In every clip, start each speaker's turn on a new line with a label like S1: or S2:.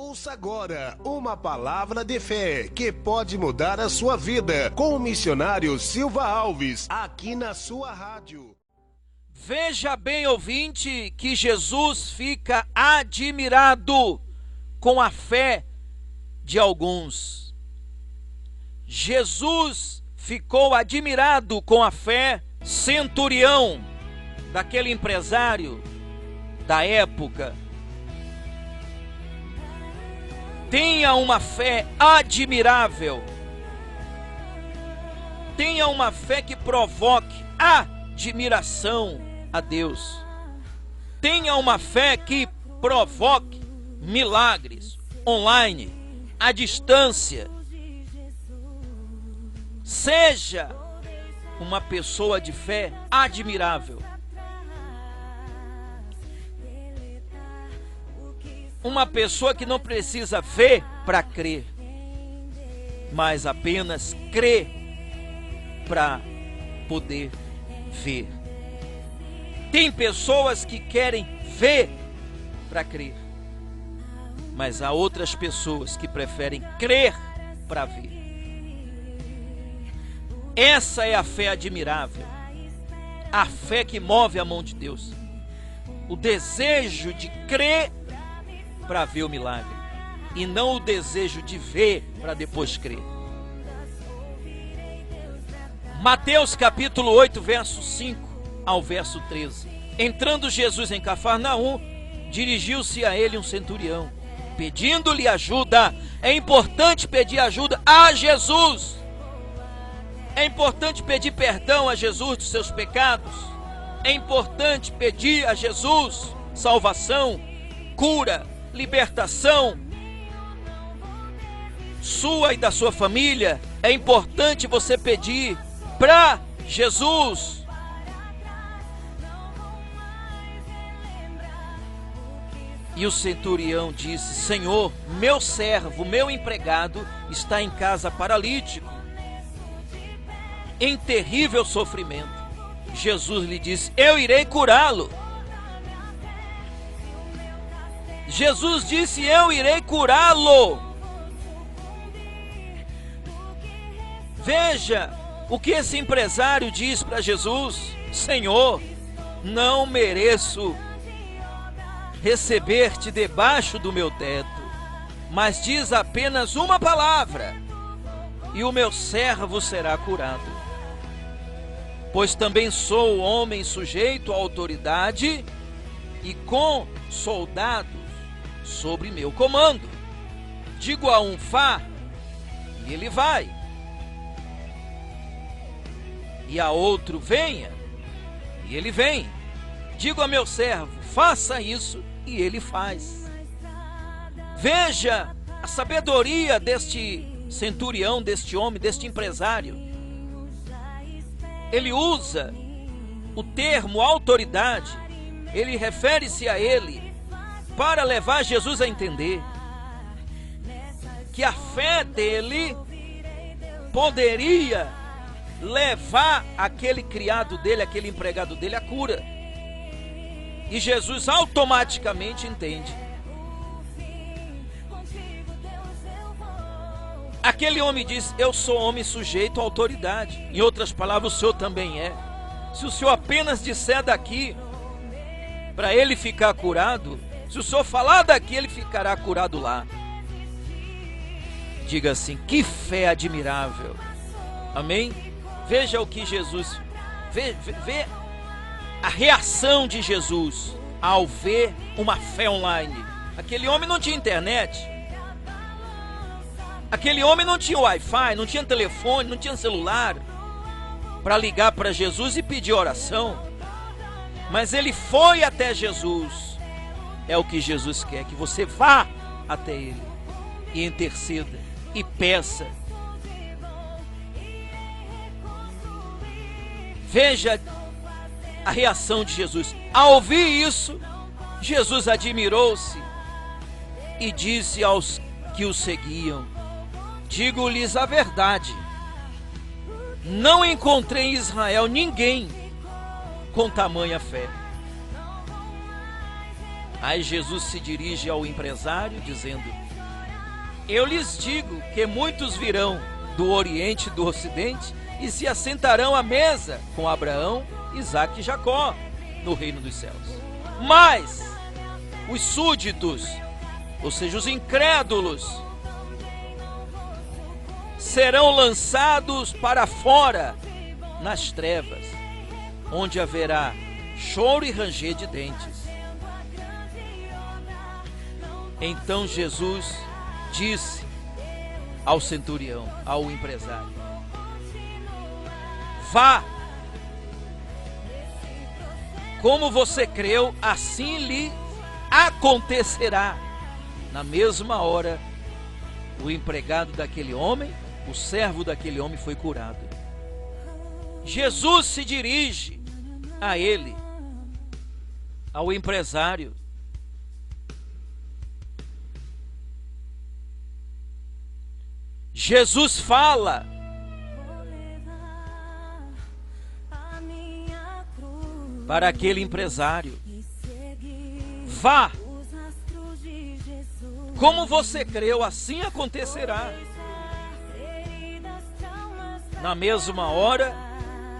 S1: Ouça agora uma palavra de fé que pode mudar a sua vida com o missionário Silva Alves, aqui na sua rádio.
S2: Veja bem, ouvinte, que Jesus fica admirado com a fé de alguns. Jesus ficou admirado com a fé centurião daquele empresário da época. Tenha uma fé admirável. Tenha uma fé que provoque admiração a Deus. Tenha uma fé que provoque milagres online, à distância. Seja uma pessoa de fé admirável. Uma pessoa que não precisa ver para crer, mas apenas crer para poder ver. Tem pessoas que querem ver para crer, mas há outras pessoas que preferem crer para ver. Essa é a fé admirável, a fé que move a mão de Deus, o desejo de crer para ver o milagre, e não o desejo de ver para depois crer. Mateus capítulo 8, verso 5 ao verso 13. Entrando Jesus em Cafarnaum, dirigiu-se a ele um centurião, pedindo-lhe ajuda. É importante pedir ajuda a Jesus. É importante pedir perdão a Jesus dos seus pecados. É importante pedir a Jesus salvação, cura, libertação sua e da sua família. É importante você pedir para Jesus. E o centurião disse: Senhor, meu servo, meu empregado está em casa paralítico, em terrível sofrimento. Jesus lhe disse: eu irei curá-lo. Jesus disse: eu irei curá-lo. Veja o que esse empresário diz para Jesus: Senhor, não mereço receber-te debaixo do meu teto, mas diz apenas uma palavra e o meu servo será curado. Pois também sou homem sujeito à autoridade e com soldados sobre meu comando. Digo a um vá, e ele vai, e a outro venha, e ele vem. Digo a meu servo, faça isso, e ele faz. Veja a sabedoria deste centurião, deste homem, deste empresário. Ele usa o termo autoridade, ele refere-se a ele para levar Jesus a entender que a fé dele poderia levar aquele criado dele, aquele empregado dele à cura. E Jesus automaticamente entende. Aquele homem diz: eu sou homem sujeito à autoridade. Em outras palavras, o senhor também é. Se o senhor apenas disser daqui para ele ficar curado, se o senhor falar daqui, ele ficará curado lá. Diga assim: que fé admirável. Amém? Veja o que Jesus, vê a reação de Jesus ao ver uma fé online. Aquele homem não tinha internet, aquele homem não tinha Wi-Fi, não tinha telefone, não tinha celular para ligar para Jesus e pedir oração, mas ele foi até Jesus. É o que Jesus quer, que você vá até ele e interceda e peça. Veja a reação de Jesus. Ao ouvir isso, Jesus admirou-se e disse aos que o seguiam: digo-lhes a verdade, não encontrei em Israel ninguém com tamanha fé. Aí Jesus se dirige ao empresário dizendo: Eu lhes digo que muitos virão do Oriente e do Ocidente e se assentarão à mesa com Abraão, Isaque e Jacó no reino dos céus. Mas os súditos, ou seja, os incrédulos, serão lançados para fora nas trevas, onde haverá choro e ranger de dentes. Então Jesus disse ao centurião, ao empresário: vá, como você creu, assim lhe acontecerá. Na mesma hora, o empregado daquele homem, o servo daquele homem foi curado. Jesus se dirige a ele, ao empresário. Jesus fala: para aquele empresário: vá, como você creu, assim acontecerá. Na mesma hora,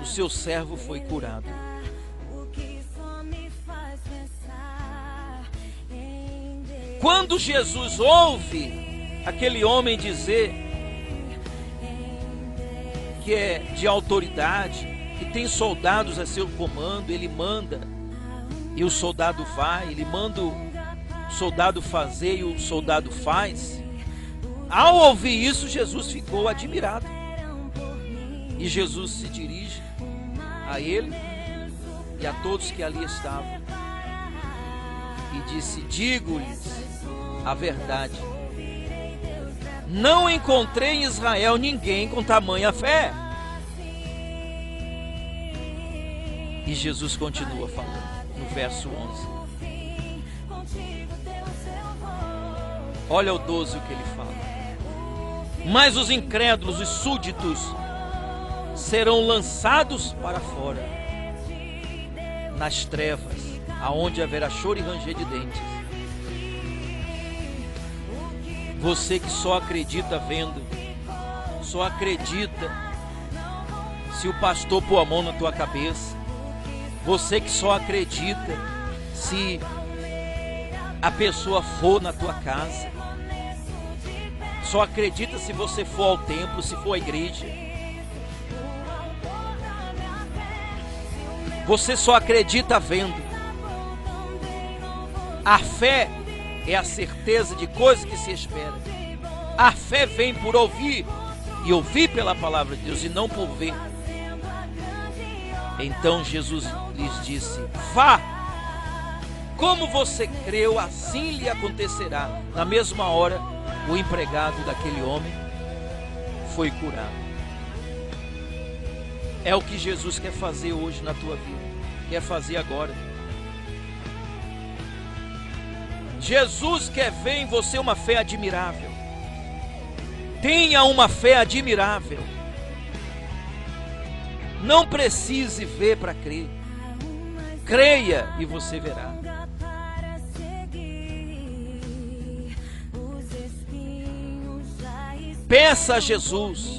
S2: o seu servo foi curado. Quando Jesus ouve aquele homem dizer que é de autoridade, que tem soldados a seu comando, ele manda e o soldado vai, ele manda o soldado fazer e o soldado faz. Ao ouvir isso, Jesus ficou admirado. E Jesus se dirige a ele e a todos que ali estavam e disse: digo-lhes a verdade, não encontrei em Israel ninguém com tamanha fé. E Jesus continua falando no verso 11. Olha o 12 o que ele fala: mas os incrédulos, os súditos, serão lançados para fora, nas trevas, aonde haverá choro e ranger de dentes. Você que só acredita vendo, só acredita se o pastor pôr a mão na tua cabeça, você que só acredita se a pessoa for na tua casa, só acredita se você for ao templo, se for à igreja. Você só acredita vendo. A fé é a certeza de coisas que se espera. A fé vem por ouvir, e ouvir pela palavra de Deus, e não por ver. Então Jesus lhes disse: vá, como você creu, assim lhe acontecerá. Na mesma hora, o empregado daquele homem foi curado. É o que Jesus quer fazer hoje na tua vida, quer fazer agora. Jesus quer ver em você uma fé admirável. Tenha uma fé admirável. Não precise ver para crer. Creia e você verá. Peça a Jesus.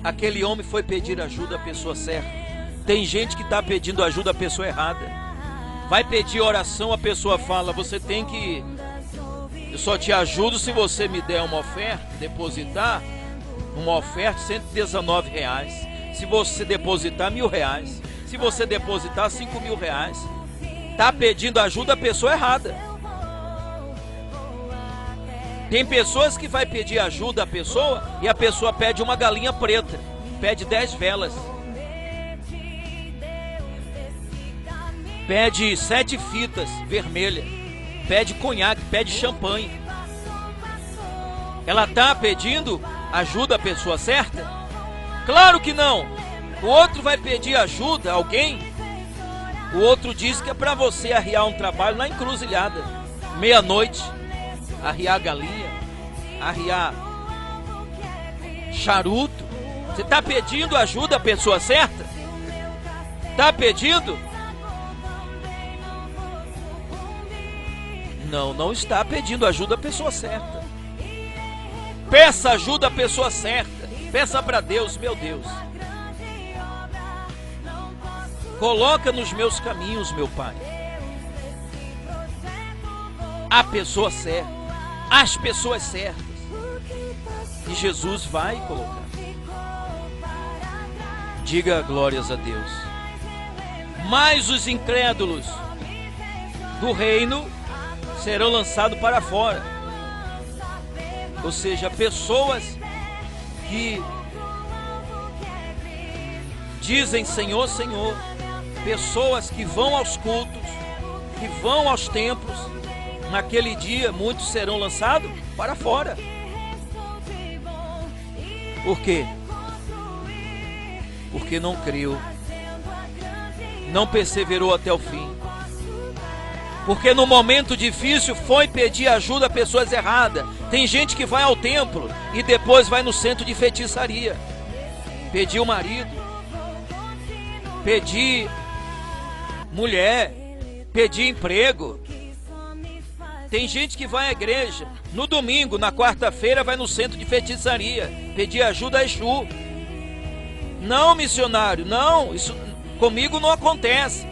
S2: Aquele homem foi pedir ajuda à pessoa certa. Tem gente que está pedindo ajuda à pessoa errada. Vai pedir oração, a pessoa fala: você tem que... eu só te ajudo se você me der uma oferta, depositar uma oferta, R$119. Se você depositar R$1.000. Se você depositar R$5.000. Está pedindo ajuda à pessoa errada. Tem pessoas que vai pedir ajuda à pessoa e a pessoa pede uma galinha preta, pede 10 velas, pede 7 fitas vermelhas, pede conhaque, pede champanhe. Ela está pedindo ajuda à pessoa certa? Claro que não. O outro vai pedir ajuda a alguém, o outro diz que é para você arriar um trabalho na encruzilhada, meia-noite, arriar galinha, arriar charuto. Você está pedindo ajuda à pessoa certa? Está pedindo? Não, não está pedindo ajuda à pessoa certa. Peça ajuda à pessoa certa. Peça para Deus, meu Deus. Coloca nos meus caminhos, meu Pai, a pessoa certa, as pessoas certas. E Jesus vai colocar. Diga glórias a Deus. Mas os incrédulos do reino serão lançados para fora. Ou seja, pessoas que dizem Senhor, Senhor, pessoas que vão aos cultos, que vão aos templos, naquele dia muitos serão lançados para fora. Por quê? Porque não creu, não perseverou até o fim. Porque no momento difícil foi pedir ajuda a pessoas erradas. Tem gente que vai ao templo e depois vai no centro de feitiçaria pedir o marido, pedir mulher, pedir emprego. Tem gente que vai à igreja no domingo, na quarta-feira vai no centro de feitiçaria pedir ajuda a Exu. Não, missionário, não, isso comigo não acontece.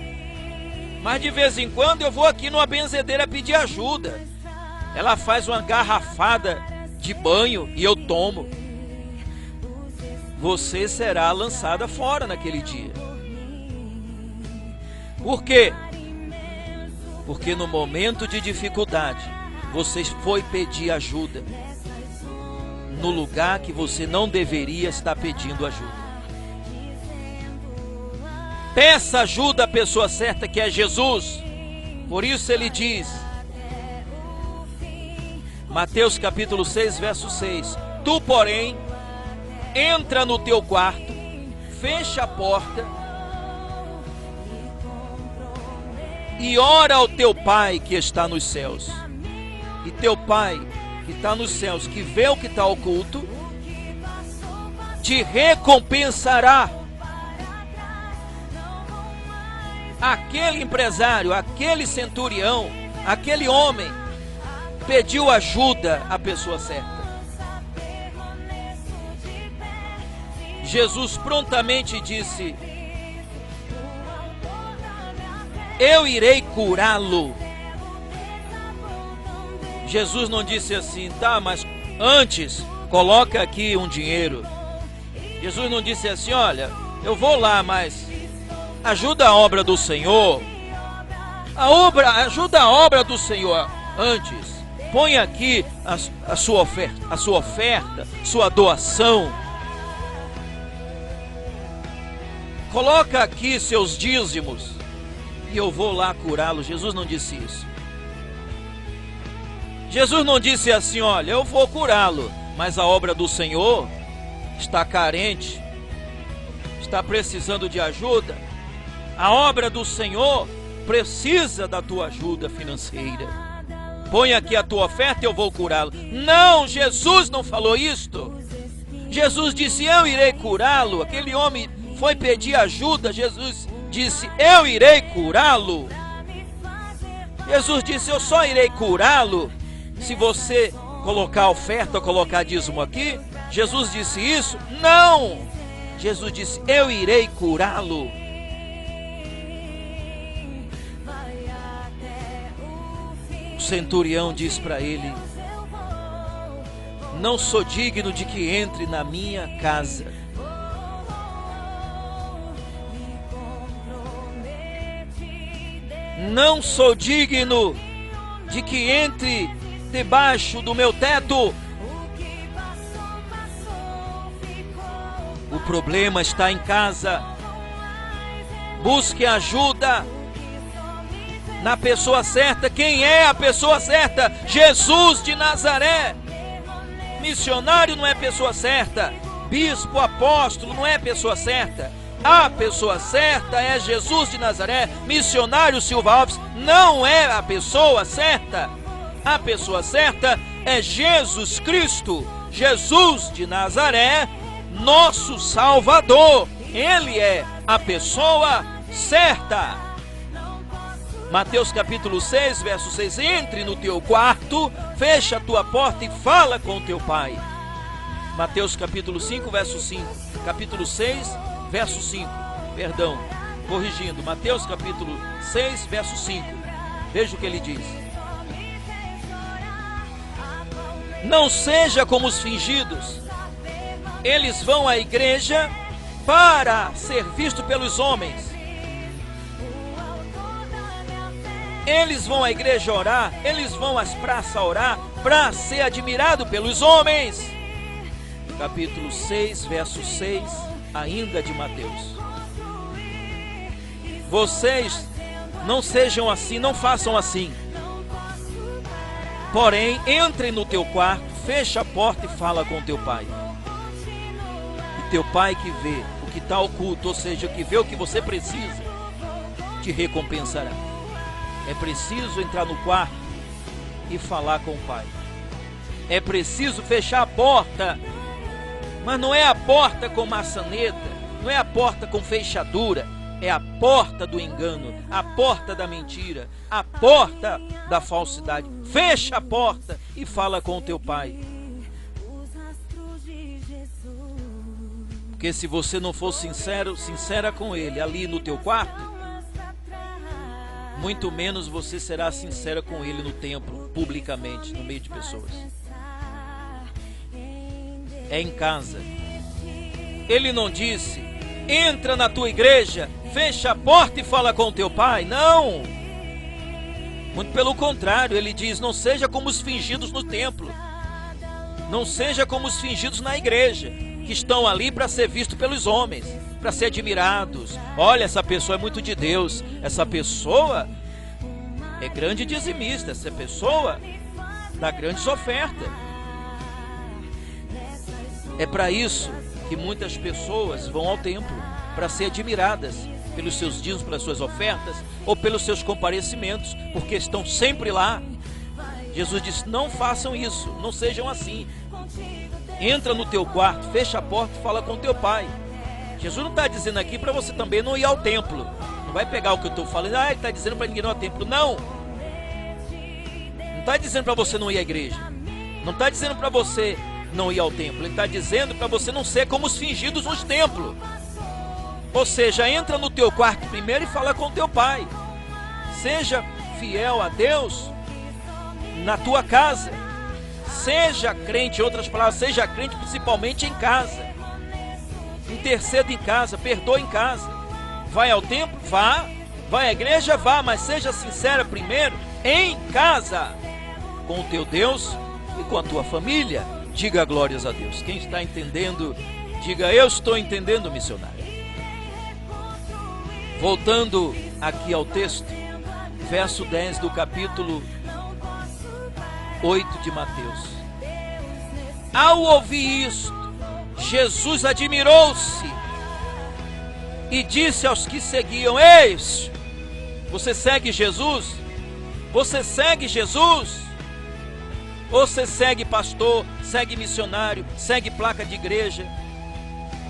S2: Mas de vez em quando eu vou aqui numa benzedeira pedir ajuda. Ela faz uma garrafada de banho e eu tomo. Você será lançada fora naquele dia. Por quê? Porque no momento de dificuldade, você foi pedir ajuda no lugar que você não deveria estar pedindo ajuda. Peça ajuda à pessoa certa, que é Jesus. Por isso ele diz, Mateus capítulo 6, verso 6: Tu, porém, entra no teu quarto, fecha a porta e ora ao teu Pai que está nos céus. E teu Pai que está nos céus, que vê o que está oculto, te recompensará. Aquele empresário, aquele centurião, aquele homem pediu ajuda à pessoa certa. Jesus prontamente disse: eu irei curá-lo. Jesus não disse assim, tá, mas antes coloca aqui um dinheiro. Jesus não disse assim, olha, eu vou lá, mas ajuda a obra do Senhor. Ajuda a obra do Senhor antes. Põe aqui a sua oferta, sua doação. Coloca aqui seus dízimos e eu vou lá curá-lo. Jesus não disse isso. Jesus não disse assim, olha, eu vou curá-lo, mas a obra do Senhor está carente, está precisando de ajuda. A obra do Senhor precisa da tua ajuda financeira. Põe aqui a tua oferta e eu vou curá-lo. Não, Jesus não falou isto. Jesus disse, eu irei curá-lo. Aquele homem foi pedir ajuda, Jesus disse, eu irei curá-lo. Jesus disse, eu só irei curá-lo se você colocar oferta ou colocar dízimo aqui. Jesus disse isso? Não. Jesus disse, eu irei curá-lo. O centurião diz para ele, não sou digno de que entre na minha casa. Não sou digno de que entre debaixo do meu teto. O problema está em casa. Busque ajuda na pessoa certa. Quem é a pessoa certa? Jesus de Nazaré. Missionário não é pessoa certa. Bispo, apóstolo não é pessoa certa. A pessoa certa é Jesus de Nazaré. Missionário Silva Alves não é a pessoa certa. A pessoa certa é Jesus Cristo, Jesus de Nazaré, nosso Salvador. Ele é a pessoa certa. Mateus capítulo 6, verso 6: entre no teu quarto, fecha a tua porta e fala com o teu Pai. Mateus capítulo 5, verso 5. Capítulo 6, verso 5. Perdão, corrigindo. Mateus capítulo 6, verso 5. Veja o que ele diz. Não seja como os fingidos. Eles vão à igreja para ser visto pelos homens. Eles vão à igreja orar, eles vão às praças orar para ser admirado pelos homens. Capítulo 6, verso 6, ainda de Mateus. Vocês não sejam assim, não façam assim. Porém, entrem no teu quarto, fecha a porta e fala com teu pai. E teu pai que vê o que está oculto, ou seja, que vê o que você precisa, te recompensará. É preciso entrar no quarto e falar com o pai. É preciso fechar a porta, mas não é a porta com maçaneta, não é a porta com fechadura, é a porta do engano, a porta da mentira, a porta da falsidade. Fecha a porta e fala com o teu pai. Porque se você não for sincera com ele ali no teu quarto, muito menos você será sincera com ele no templo, publicamente, no meio de pessoas. É em casa. Ele não disse: entra na tua igreja, fecha a porta e fala com teu pai. Não. Muito pelo contrário, ele diz: não seja como os fingidos no templo. Não seja como os fingidos na igreja, que estão ali para ser visto pelos homens, para ser admirados. Olha, essa pessoa é muito de Deus. Essa pessoa é grande dizimista. Essa pessoa dá grandes ofertas. É para isso que muitas pessoas vão ao templo, para ser admiradas pelos seus dízimos, pelas suas ofertas ou pelos seus comparecimentos, porque estão sempre lá. Jesus disse: não façam isso, não sejam assim. Entra no teu quarto, fecha a porta e fala com teu pai. Jesus não está dizendo aqui para você também não ir ao templo. Não vai pegar o que eu estou falando: ele está dizendo para ninguém ir ao templo. Não. Não está dizendo para você não ir à igreja. Não está dizendo para você não ir ao templo. Ele está dizendo para você não ser como os fingidos nos templos. Ou seja, entra no teu quarto primeiro e fala com teu pai. Seja fiel a Deus na tua casa. Seja crente, em outras palavras, seja crente principalmente em casa. Interceda em casa, perdoa em casa. Vai ao templo? Vá. Vai à igreja? Vá, mas seja sincera primeiro em casa, com o teu Deus e com a tua família. Diga glórias a Deus. Quem está entendendo, diga: eu estou entendendo, missionário. Voltando aqui ao texto, verso 10 do capítulo 8 de Mateus. Ao ouvir isto, Jesus admirou-se e disse aos que seguiam: eis, você segue Jesus? Você segue Jesus? Ou você segue pastor, segue missionário, segue placa de igreja,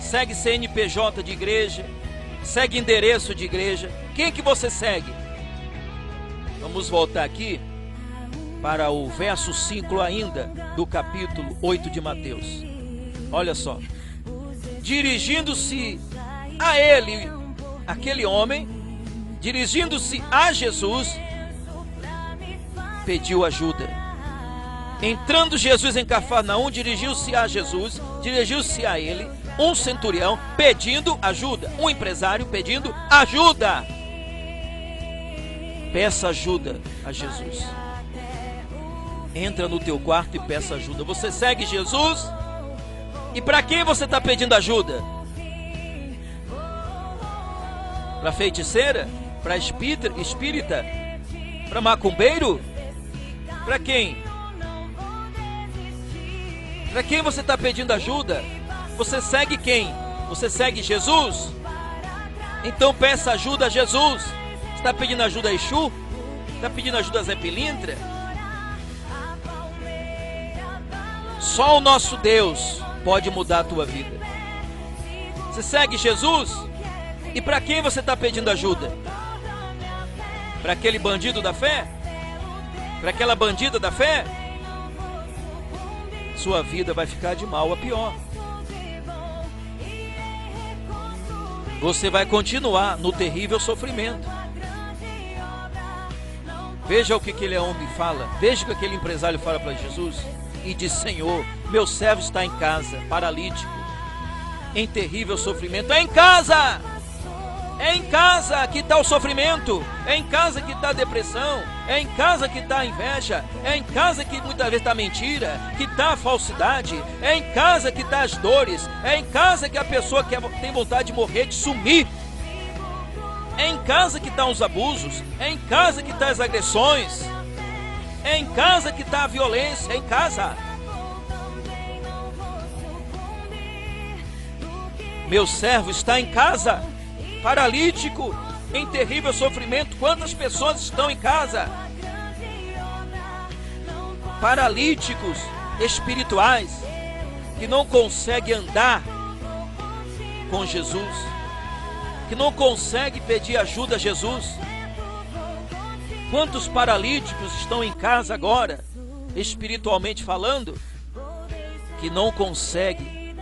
S2: segue CNPJ de igreja, segue endereço de igreja? Quem que você segue? Vamos voltar aqui para o verso 5 ainda do capítulo 8 de Mateus. Olha só. Dirigindo-se a ele, aquele homem, dirigindo-se a Jesus, pediu ajuda. Entrando Jesus em Cafarnaum, dirigiu-se a Jesus, dirigiu-se a ele, um centurião pedindo ajuda, um empresário pedindo ajuda. Peça ajuda a Jesus. Entra no teu quarto e peça ajuda. Você segue Jesus? E para quem você está pedindo ajuda? Para feiticeira? Para espírita? Para macumbeiro? Para quem? Para quem você está pedindo ajuda? Você segue quem? Você segue Jesus? Então peça ajuda a Jesus. Você está pedindo ajuda a Exu? Está pedindo ajuda a Zé Pilintra? Só o nosso Deus pode mudar a tua vida. Você segue Jesus? E para quem você está pedindo ajuda? Para aquele bandido da fé? Para aquela bandida da fé? sua vida vai ficar de mal a pior. Você vai continuar no terrível sofrimento. Veja o que aquele homem fala. Veja o que aquele empresário fala para Jesus. E diz: Senhor, meu servo está em casa, paralítico, em terrível sofrimento. É em casa! É em casa que está o sofrimento. É em casa que está a depressão. É em casa que está a inveja. É em casa que muitas vezes está a mentira, que está a falsidade. É em casa que está as dores. É em casa que a pessoa tem vontade de morrer, de sumir. É em casa que estão os abusos. É em casa que estão as agressões. É em casa que está a violência. É em casa. Meu servo está em casa, paralítico, em terrível sofrimento. Quantas pessoas estão em casa? Paralíticos espirituais, que não conseguem andar com Jesus, que não conseguem pedir ajuda a Jesus. Quantos paralíticos estão em casa agora, espiritualmente falando, que não conseguem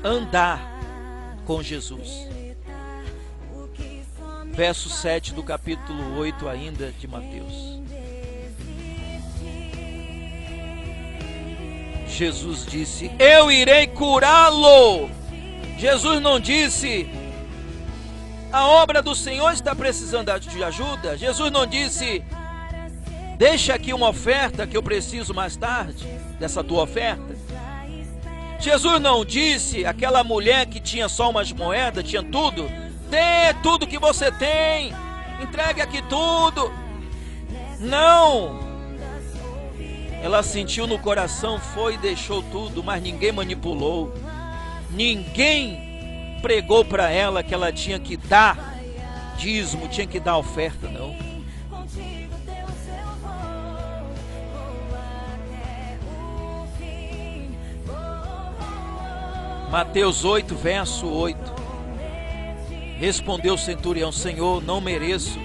S2: andar com Jesus. Verso 7 do capítulo 8 ainda de Mateus. Jesus disse: eu irei curá-lo. Jesus não disse: a obra do Senhor está precisando de ajuda. Jesus não disse: deixa aqui uma oferta que eu preciso mais tarde dessa tua oferta. Jesus não disse: aquela mulher que tinha só umas moedas, tinha tudo, dê tudo que você tem, entregue aqui tudo. Não. Ela sentiu no coração, foi e deixou tudo, mas ninguém manipulou. Ninguém pregou para ela que ela tinha que dar dízimo, tinha que dar oferta, não. Mateus 8, verso 8. Respondeu o centurião: Senhor, não mereço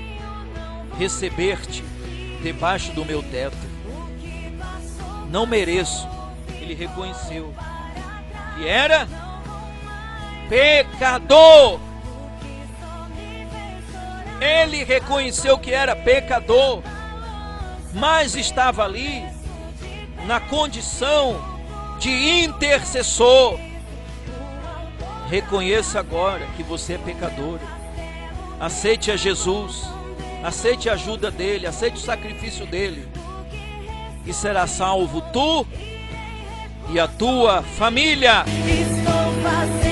S2: receber-te debaixo do meu teto. Não mereço. Ele reconheceu que era pecador. Ele reconheceu que era pecador, mas estava ali na condição de intercessor. Reconheça agora que você é pecador. Aceite a Jesus, aceite a ajuda dele, aceite o sacrifício dele, e será salvo tu e a tua família. Estou fazendo